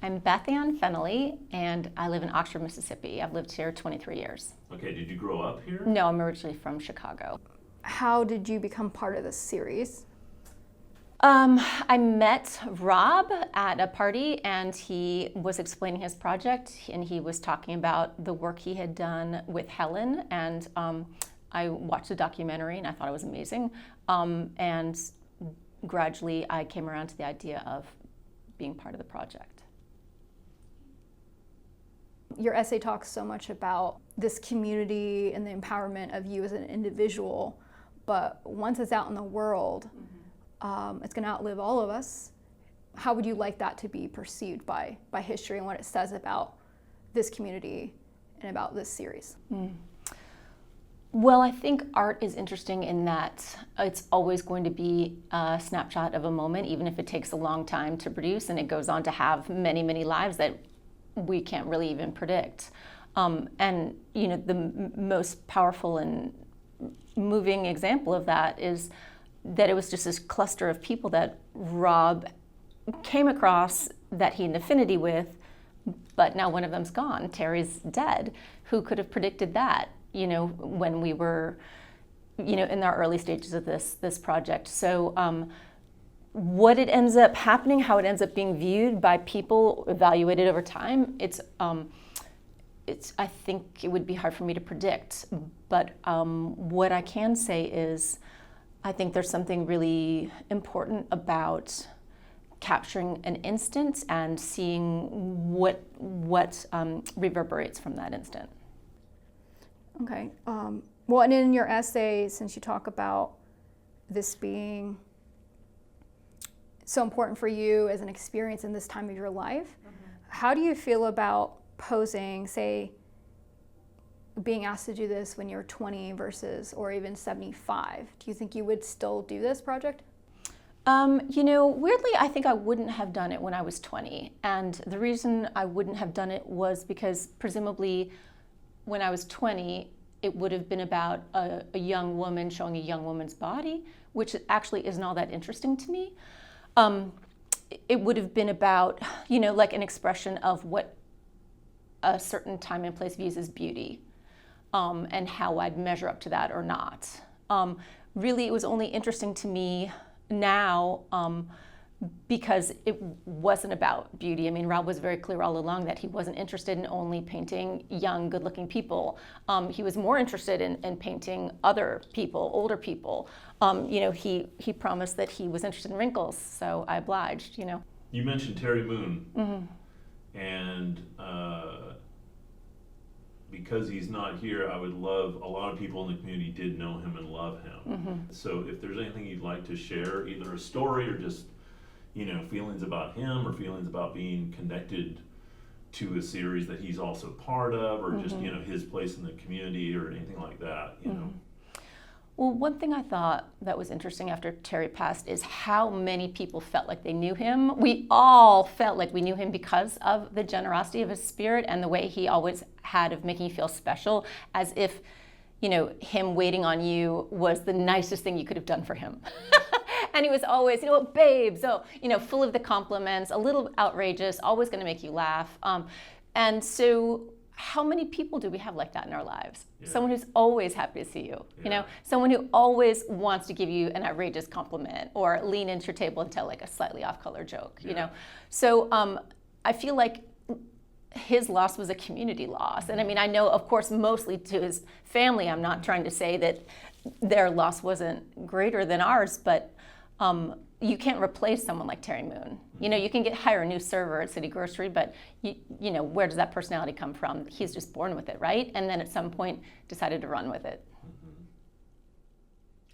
I'm Beth Ann Fennelly, and I live in Oxford, Mississippi. I've lived here 23 years. Okay, did you grow up here? No, I'm originally from Chicago. How did you become part of this series? I met Rob at a party, and he was explaining his project, and he was talking about the work he had done with Helen, and I watched the documentary, and I thought it was amazing. And gradually, I came around to the idea of being part of the project. Your essay talks so much about this community and the empowerment of you as an individual, but once it's out in the world, it's going to outlive all of us. How would you like that to be perceived by history and what it says about this community and about this series? Well, I think art is interesting in that it's always going to be a snapshot of a moment, even if it takes a long time to produce, and it goes on to have many, many lives that we can't really even predict. And you know, the most powerful and moving example of that is that it was just this cluster of people that Rob came across that he had an affinity with, but now one of them's gone. Terry's dead. Who could have predicted that, you know, when we were, you know, in our early stages of this project? So what it ends up happening, how it ends up being viewed by people, evaluated over time, it's I think it would be hard for me to predict. But what I can say is, I think there's something really important about capturing an instant and seeing what reverberates from that instant. Okay. Well, and in your essay, since you talk about this being so important for you as an experience in this time of your life, how do you feel about posing, say, being asked to do this when you're 20 versus, or even 75? Do you think you would still do this project? You know, weirdly, I think I wouldn't have done it when I was 20. And the reason I wouldn't have done it was because presumably when I was 20, it would have been about a young woman showing a young woman's body, which actually isn't all that interesting to me. It would have been about, you know, like an expression of what a certain time and place views as beauty, and how I'd measure up to that or not. Really, it was only interesting to me now because it wasn't about beauty. I mean, Rob was very clear all along that he wasn't interested in only painting young, good-looking people. He was more interested in painting other people, older people. You know, he promised that he was interested in wrinkles, so I obliged, you know. You mentioned Terry Moon, and because he's not here, I would love, a lot of people in the community did know him and love him. So if there's anything you'd like to share, either a story or just, you know, feelings about him or feelings about being connected to a series that he's also part of, or just, you know, his place in the community or anything like that, you know. Well, one thing I thought that was interesting after Terry passed is how many people felt like they knew him. We all felt like we knew him because of the generosity of his spirit and the way he always had of making you feel special, as if, you know, him waiting on you was the nicest thing you could have done for him. And he was always, you know, babe, so, you know, full of the compliments, a little outrageous, always going to make you laugh. And so how many people do we have like that in our lives? Yeah. Someone who's always happy to see you, you know, someone who always wants to give you an outrageous compliment or lean into your table and tell like a slightly off-color joke, you know. So I feel like his loss was a community loss. And I mean, I know, of course, mostly to his family. I'm not trying to say that their loss wasn't greater than ours, but you can't replace someone like Terry Moon. You know, you can hire a new server at City Grocery, but you know, where does that personality come from? He's just born with it, right? And then at some point decided to run with it.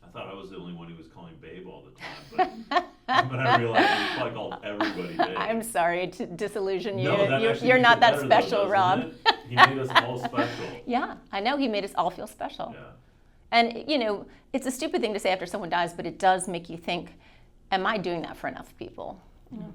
I thought I was the only one who was calling babe all the time, but I realized he probably called everybody babe. I'm sorry to disillusion you. No, you're not that special, though, Rob. He made us all special. Yeah, I know, he made us all feel special. Yeah. And you know, it's a stupid thing to say after someone dies, but it does make you think, am I doing that for enough people? You know?